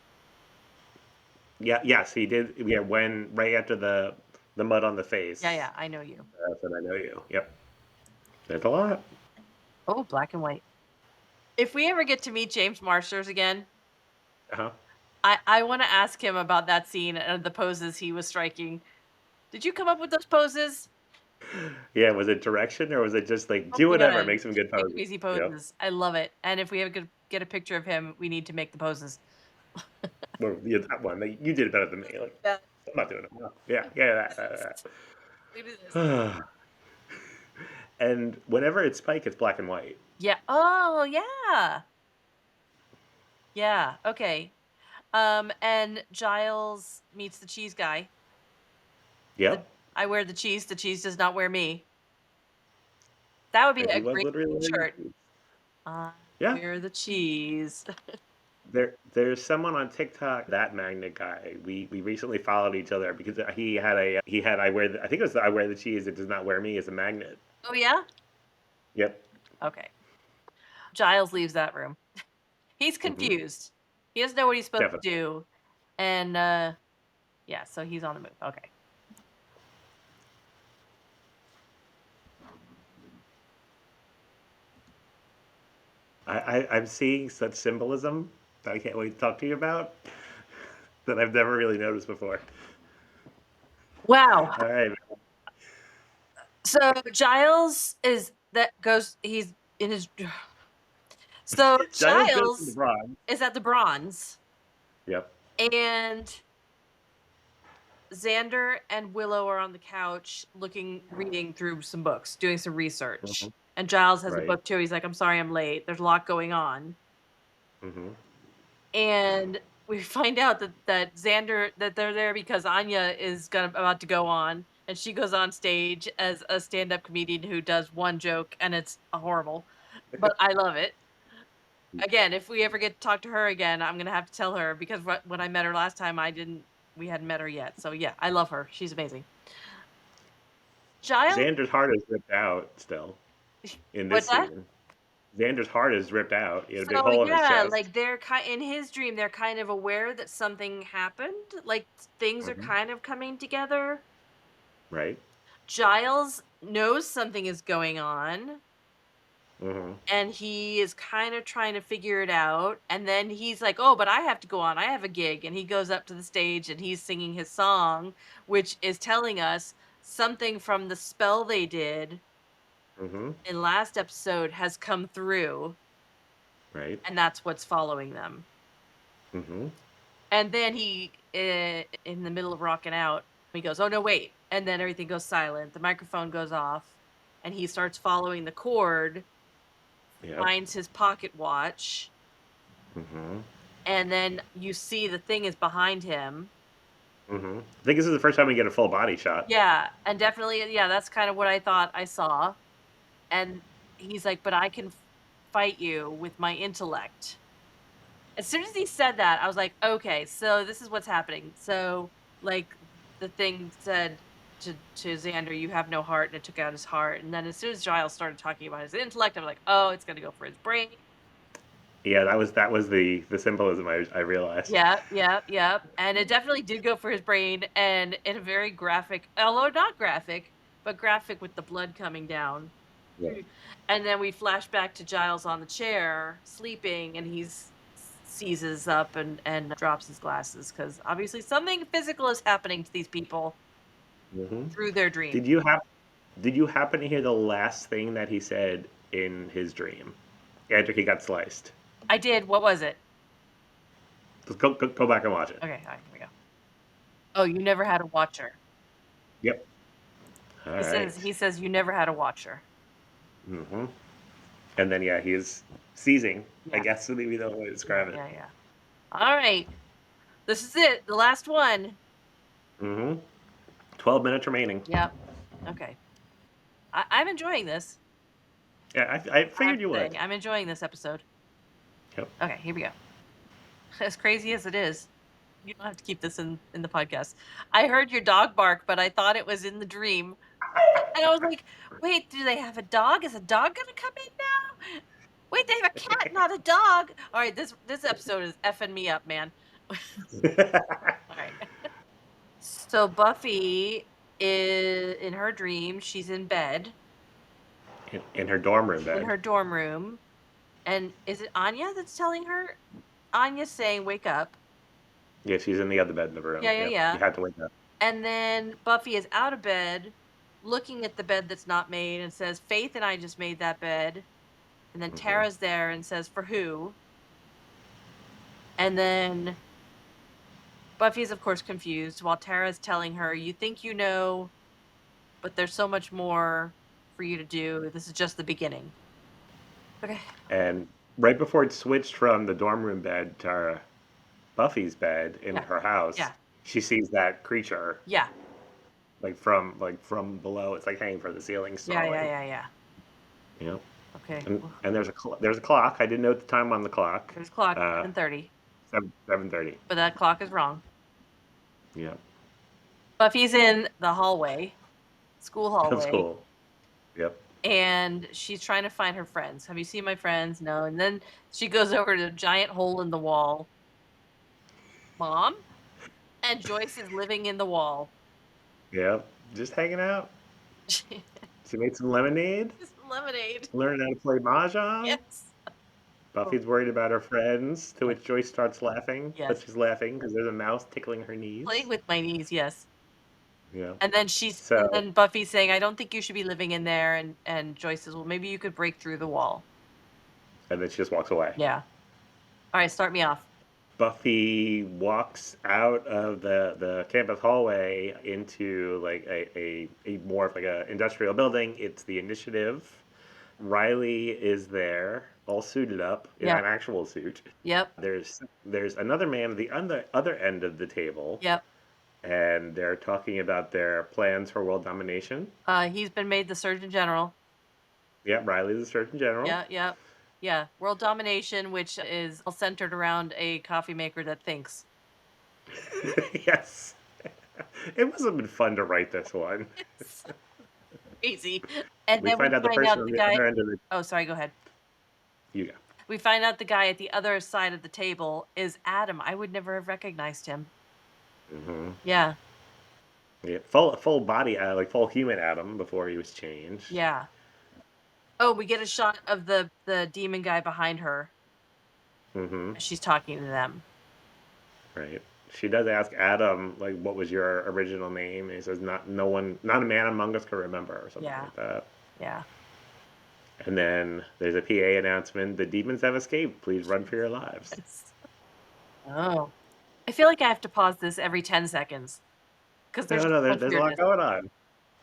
Yeah, yes, he did. Yeah, when right after the mud on the
Yeah,
face,
yeah, I know you.
that's when I know you. Yep, there's a lot.
Oh, black and white. If we ever get to meet James Marsters again,
Uh-huh.
I want to ask him about that scene and the poses he was striking. Did you come up with those poses?
Yeah, was it direction or was it just like
Oh
do
my
whatever,
god,
make some good
make
poses?
crazy
Yep.
poses. I love it. And if we ever get a picture of him, we need to make the poses.
Well, yeah, that one. Like, you did it better than me. Like,
Yeah.
I'm not doing it. No. Yeah, yeah.
We do this.
That. And whenever it's Spike, it's black and white.
Yeah. Oh, yeah. Yeah. Okay. And Giles meets the cheese guy.
Yep.
I wear the cheese does not wear me. That would be
And he
a
was
great
literally wearing
shirt.
shoes.
I
Yeah.
wear the cheese.
There's someone on TikTok, that magnet guy. We recently followed each other because he had I think it was the I wear the cheese. It does not wear me as a magnet.
Oh, yeah?
Yep.
Okay. Giles leaves that room. He's
Hmm.
confused. He doesn't know what he's supposed to
Definitely.
do. And yeah, so he's on the move. Okay.
I'm seeing such symbolism that I can't wait to talk to you about that I've never really noticed before.
Wow.
All right.
So Giles he's in his so
Giles goes to the
Giles
Bronx.
is at the Bronze,
Yep.
and Xander and Willow are on the couch reading through some books, doing some
Hmm.
research. And Giles has a
Right.
book too. He's like, I'm sorry I'm late. There's a lot going on.
Hmm.
And we find out that they're there because Anya is about to go on, and she goes on stage as a stand-up comedian who does one joke, and it's horrible, but I love it. Again, if we ever get to talk to her again, I'm gonna have to tell her because when I met her last time, we hadn't met her yet. So yeah, I love her. She's amazing. Giles,
Xander's heart is ripped out still in
what's
this
that?
scene. Xander's heart is ripped out. He had a big
So
hole in his
yeah,
chest.
like in his dream, they're kind of aware that something happened. Like things are
Hmm.
kind of coming together.
Right.
Giles knows something is going on,
Hmm.
and he is kind of trying to figure it out. And then he's like, "Oh, but I have to go on. I have a gig." And he goes up to the stage and he's singing his song, which is telling us something from the spell they did
Hmm.
in last episode has come through,
Right.
and that's what's following them.
Hmm.
And then in the middle of rocking out, he goes, "Oh no, wait!" And then everything goes silent. The microphone goes off, and he starts following the cord,
Yep.
finds his pocket watch,
Hmm.
and then you see the thing is behind him.
Hmm. I think this is the first time we get a full body shot.
Yeah, and definitely, yeah, that's kind of what I thought I saw. And he's like, "But I can fight you with my intellect." As soon as he said that, I was like, "Okay, so this is what's happening." So, like, the thing said to Xander, "You have no heart," and it took out his heart. And then as soon as Giles started talking about his intellect, I was like, "Oh, it's gonna go for his brain."
Yeah, that was the symbolism I realized.
Yeah, yeah, yeah. And it definitely did go for his brain, and in a very graphic, although not graphic, but graphic with the blood coming down.
Yeah.
Mm. And then we flash back to Giles on the chair, sleeping, and seizes up and drops his glasses because obviously something physical is happening to these people
Hmm.
through their dream.
Did you have Did you happen to hear the last thing that he said in his dream after he got sliced?
I did. What was it?
Let's go back and watch it.
Okay, all right, here we go. Oh, you never had a watcher.
Yep. All right.
He says you never had a watcher.
Hmm. And then yeah, he's seizing. I
Yeah,
guess would be the way to
yeah,
describe it.
yeah, yeah. All right, this is it. The last one.
Hmm. 12 minutes remaining.
Yep. Okay. I'm enjoying this.
Yeah, I
I have
figured
to
you
say,
would.
I'm enjoying this episode.
Yep.
Okay, here we go. As crazy as it is, you don't have to keep this in the podcast. I heard your dog bark, but I thought it was in the dream. And I was like, "Wait, do they have a dog? Is a dog gonna come in now? Wait, they have a cat, not a dog." All right, this episode is effing me up, man. All right. So Buffy is in her dream. She's in bed
in her dorm room
in
bed.
her dorm room, and is it Anya that's telling her? Anya's saying, "Wake up."
Yeah, she's in the other bed in the room.
Yeah, yeah,
Yep. You
yeah.
had to wake up.
And then Buffy is out of bed, looking at the bed that's not made and says, "Faith and I just made that bed." And then
Hmm.
Tara's there and says, "For who?" And then Buffy is, of course, confused while Tara's telling her, "You think you know, but there's so much more for you to do. This is just the beginning." Okay.
And right before it switched from the dorm room bed to Buffy's bed in
Yeah.
her house,
Yeah.
she sees that creature
Yeah.
like from below. It's like hanging from the ceiling,
Yeah. Yeah.
snarling.
Yeah. Yeah.
You know,
Okay.
and
Well,
and there's a clock. I didn't note the time on the clock.
there's a clock,
Uh,
7:30,
7:30.
but that clock is wrong.
Yeah,
Buffy's in the hallway, school
that's
hallway,
cool. Yep.
and she's trying to find her friends. "Have you seen my friends?" No. And then she goes over to a giant hole in the wall. "Mom?" And Joyce is living in the wall.
Yep. Just hanging out. She made some lemonade.
Just lemonade.
Learning how to play mahjong.
Yes.
Buffy's worried about her friends, to
Yes.
which Joyce starts laughing. But
Yes.
she's laughing because there's a mouse tickling her
Playing
knees.
with my knees, yes.
Yeah.
And then
So,
Buffy's saying, I don't think you should be living in there. And Joyce says, well, maybe you could break through the wall.
and then she just walks away.
Yeah. All right, start me off.
Buffy walks out of the campus hallway into like a more of like a industrial building. It's the Initiative. Riley is there, all suited up in
Yep.
an actual suit.
Yep.
There's another man at the other end of the table,
Yep.
and they're talking about their plans for world domination.
He's been made the Surgeon General.
Yeah, Riley's the Surgeon General.
Yeah, yeah. Yeah. World domination, which is all centered around a coffee maker that thinks.
Yes. It must have been fun to write this one.
It's crazy. And
We
then we
find out the
find
person
out
on
the
the
guy.
other end of the
Oh, sorry, go ahead.
you go.
We find out the guy at the other side of the table is Adam. I would never have recognized him.
Hmm.
Yeah.
Yeah, full body, like full human Adam before he was changed.
Yeah. Oh, we get a shot of the demon guy behind her
Hmm.
as she's talking to them.
Right. She does ask Adam, like, what was your original name? And he says, no one, not a man among us can remember, or something
Yeah.
like that.
Yeah.
And then there's a PA announcement: the demons have escaped. Please run for your lives.
Oh. I feel like I have to pause this every 10 seconds because there's
No,
so
no,
much
there's a lot
weirdness.
going on.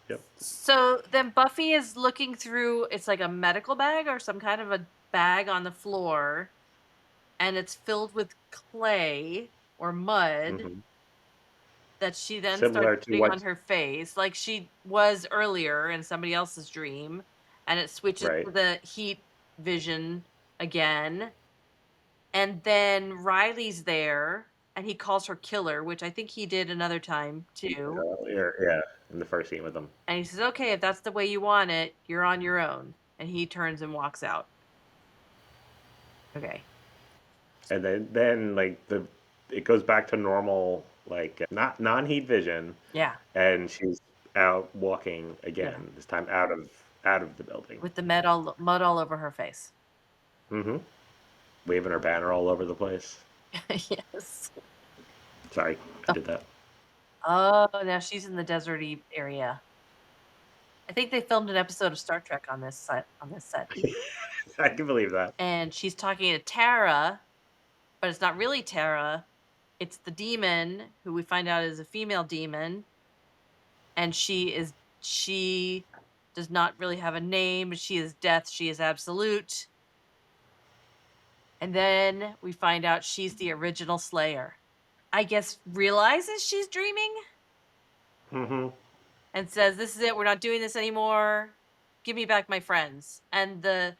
Yep.
So then Buffy is looking through, it's like a medical bag or some kind of a bag on the floor, and it's filled with clay or mud
Hmm.
that she then starts
Similar to
putting on
what,
her face like she was earlier in somebody else's dream, and it switches
right?
to the heat vision again. And then Riley's there and he calls her killer, which I think he did another time too.
Yeah, in the first scene with them.
And he says, okay, if that's the way you want it, you're on your own. And he turns and walks out. Okay.
And then like it goes back to normal, like not non-heat vision,
Yeah.
and she's out walking
Yeah.
again. This time out of the building.
With the mud all over her face.
Hmm. Waving her banner all over the place.
Yes.
Sorry, I did that.
Oh, now she's in the deserty area. I think they filmed an episode of Star Trek on this set.
I can believe that.
And she's talking to Tara, but it's not really Tara. It's the demon who we find out is a female demon, and she does not really have a name. She is death. She is absolute. And then we find out she's the original Slayer. I guess realizes she's dreaming
Hmm.
and says, "This is it. We're not doing this anymore. Give me back my friends." And the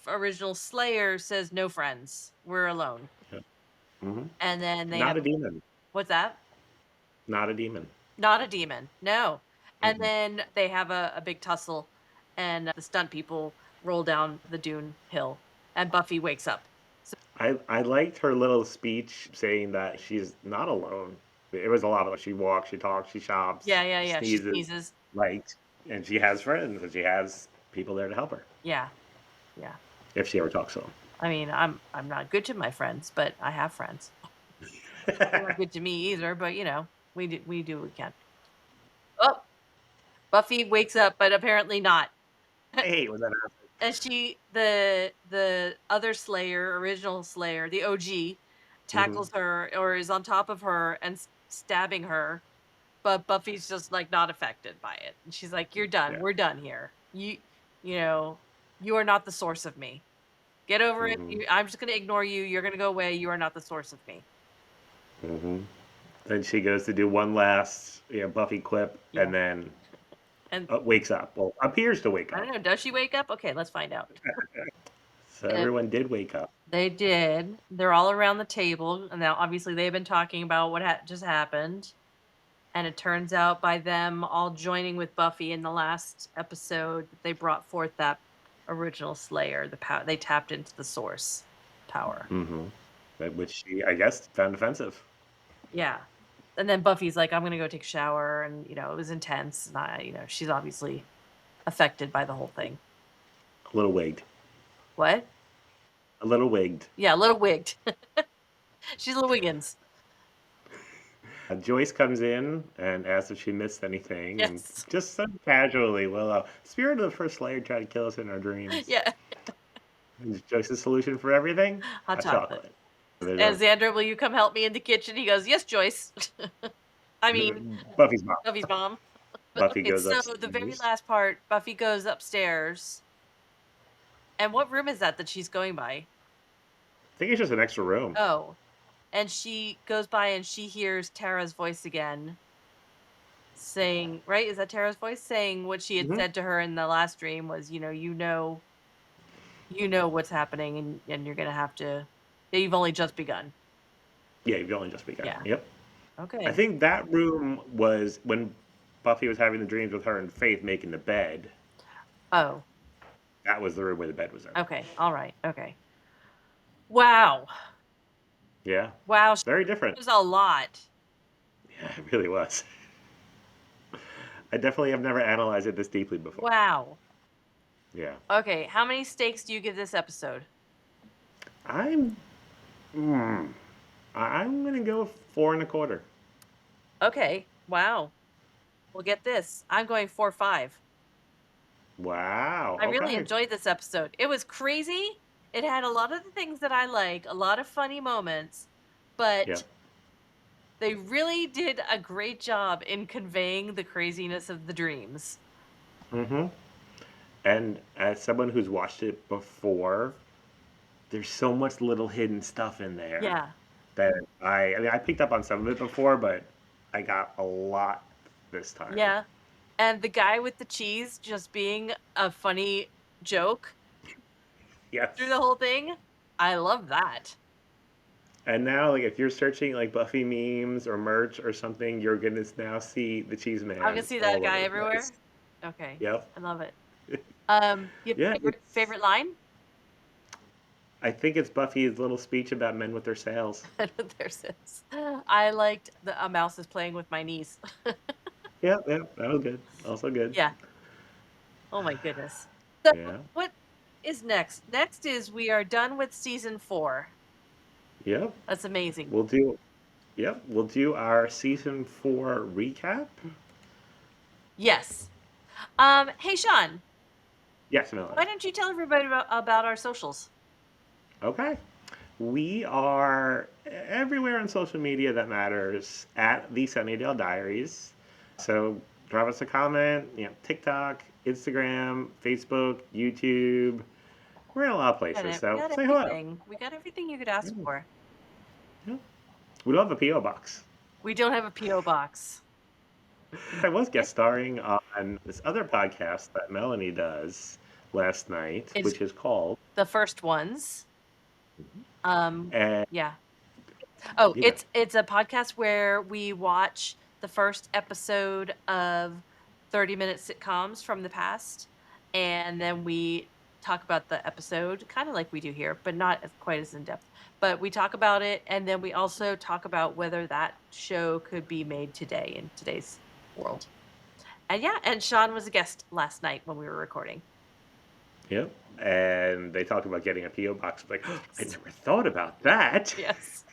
original Slayer says, "No friends. We're alone."
Hmm.
And then they
Not
have
a demon.
what's that?
Not a demon.
Not a demon. No. And
Hmm.
then they have a big tussle, and the stunt people roll down the dune hill, and Buffy wakes up. So
I liked her little speech saying that she's not alone. It was a lot of she walks, she talks, she shops,
yeah, yeah, yeah. She
sneezes,
sneezes.
like, and she has friends and she has people there to help her
Yeah, yeah.
if she ever talks to
I mean, I'm not good to my friends, but I have friends. They're
them.
not good to me either, but we do what we can. Oh, Buffy wakes up, but apparently not.
I hate when that happens.
And the other Slayer, original Slayer, the OG,
Hmm.
tackles her or is on top of her and stabbing her, but Buffy's just like not affected by it. And she's like, "You're done.
Yeah.
We're done here. You know, you are not the source of me. Get over it.
Hmm.
I'm just gonna ignore you. You're gonna go away. You are not the source of me."
Hmm. Then she goes to do one last, Buffy quip,
Yeah.
and then
And
wakes up. Well, appears to wake
I don't
up.
know. Does she wake up? Okay, let's find out.
So
And
everyone did wake up.
they did. They're all around the table, and now obviously they've been talking about what just happened. And it turns out by them all joining with Buffy in the last episode, that they brought forth that original Slayer. The power they tapped into the source power.
Hmm. Which she, I guess, found offensive.
Yeah. And then Buffy's like, "I'm gonna go take a shower," and it was intense. And she's obviously affected by the whole thing.
A little wigged.
What?
A little wigged.
Yeah, a little wigged. She's a little Wiggins.
Joyce comes in and asks if she missed anything, and
Yes.
just so casually, Willow, spirit of the first Slayer tried to kill us in our dreams.
Yeah.
Is Joyce's solution for everything?
Hot
Hot
chocolate.
chocolate. There's
And Xander, will you come help me in the kitchen? He goes, yes, Joyce. I mean,
Buffy's mom.
Buffy's mom. But
Buffy
okay,
goes
so the very
upstairs.
last part, Buffy goes upstairs. And what room is that she's going by?
I think it's just an extra room.
Oh. And she goes by and she hears Tara's voice again saying, right? Is that Tara's voice saying what she had
Hmm.
said to her in the last dream was, you know what's happening and you're gonna have to you've only just begun.
Yeah, you've only just begun.
Yeah.
Yep. I
Okay.
think that room was when Buffy was having the dreams with her and Faith making the bed.
Oh,
That was the room where the bed was in.
okay. All right. Okay. Wow.
Yeah.
Wow.
Very different.
There's a lot.
Yeah, it really was. I definitely have never analyzed it this deeply before.
Wow.
Yeah.
Okay. How many stakes do you give this episode?
I'm I'm gonna go 4.25.
Okay. Wow. Well, get this. I'm going 4-5.
Wow.
I really
Okay.
enjoyed this episode. It was crazy. It had a lot of the things that I like, a lot of funny moments,
Yeah.
but they really did a great job in conveying the craziness of the dreams.
Mm-hmm. And as someone who's watched it before, there's so much little hidden stuff in there
Yeah.
that I mean I picked up on some of it before, but I got a lot this time.
Yeah. And the guy with the cheese just being a funny joke
Yes.
through the whole thing. I love that.
And now, like, if you're searching like Buffy memes or merch or something, you're gonna now see the Cheese
I'm
Man
gonna see that
all
guy
over the
everywhere.
place.
Okay.
Yep.
I love it. You have
Yeah,
a favorite line?
I think it's Buffy's little speech about men with their sails.
There's this. I liked a mouse is playing with my niece.
Yeah, yeah, that was good. Also good.
Yeah. Oh my goodness. So
Yeah.
what is next? Next is we are done with season 4.
Yep.
That's amazing.
We'll do. Yep. We'll do our season 4 recap.
Yes. Hey Sean,
Yes,
why
Melanie.
don't you tell everybody about our socials?
Okay. We are everywhere on social media that matters at the Sunnydale Diaries. So drop us a comment. TikTok, Instagram, Facebook, YouTube. We're in a lot of places.
We
So
got
say hello.
everything. We got everything you could ask
Yeah.
for.
Yeah. We don't have a PO box.
We don't have a PO box.
I was guest starring on this other podcast that Melanie does last night,
It's
which is called.
the first ones.
And
Yeah. Oh,
yeah,
it's a podcast where we watch the first episode of 30-minute sitcoms from the past, and then we talk about the episode, kind of like we do here, but not quite as in depth. But we talk about it, and then we also talk about whether that show could be made today in today's world. And yeah, and Sean was a guest last night when we were recording.
yeah. And they talked about getting a PO box. Like, oh, I never thought about that.
Yes.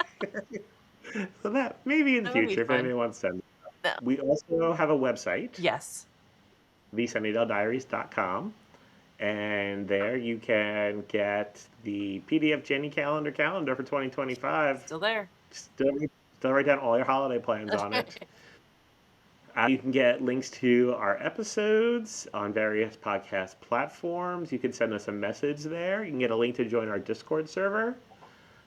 So that maybe in the
That would be
future, if
fun.
anyone wants to send.
No.
We also have a website,
Yes.
thesunnydalediaries.com. And there you can get the PDF Jenny calendar for 2025.
Still there.
Still write down all your holiday plans on it. You can get links to our episodes on various podcast platforms. You can send us a message there. You can get a link to join our Discord server.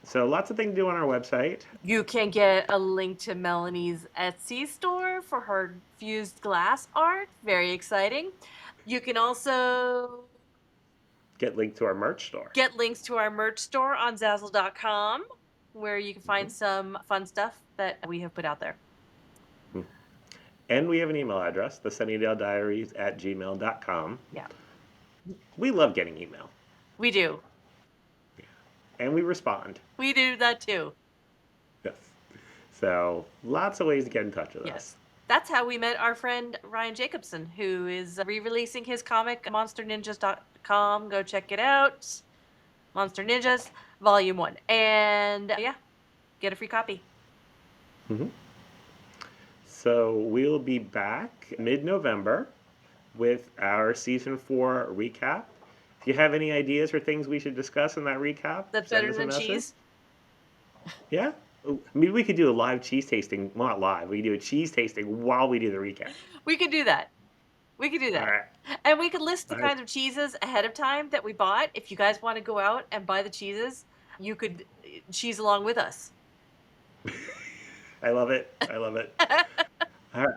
So lots of things to do on our website.
You can get a link to Melanie's Etsy store for her fused glass art. Very exciting. You can also
Get linked to our merch store.
get links to our merch store on Zazzle.com, where you can find some fun stuff that we have put out there.
And we have an email address, thesunnydalediaries@gmail.com.
Yeah.
We love getting email.
We do.
And we respond.
We do that too.
Yes. So lots of ways to get in touch with us.
That's how we met our friend Ryan Jacobson, who is re-releasing his comic, monsterninjas.com. Go check it out. Monster Ninjas, Volume 1. And yeah, get a free copy.
Hmm. So we'll be back mid-November with our season 4 recap. If you have any ideas or things we should discuss in that recap,
That's
send
better
us a
than
message.
cheese.
Yeah. Maybe we could do a live cheese tasting. Well, not live. We could do a cheese tasting while we do the recap.
We could do that. We could do
All
that.
right.
And we could list the
All right.
kinds of cheeses ahead of time that we bought. If you guys want to go out and buy the cheeses, you could cheese along with us.
I love it. I love it. All right.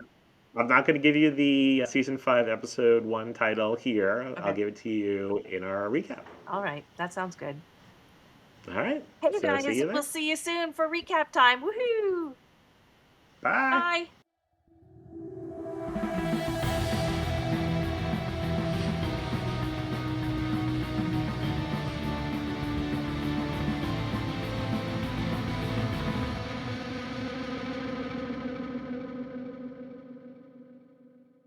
I'm not going to give you the season 5, episode 1 title here. I'll
Okay.
give it to you in our recap.
All right. That sounds good.
All right.
Hey
So see
guys,
you
we'll
there.
see you soon for recap time. Woohoo!
Bye.
Bye.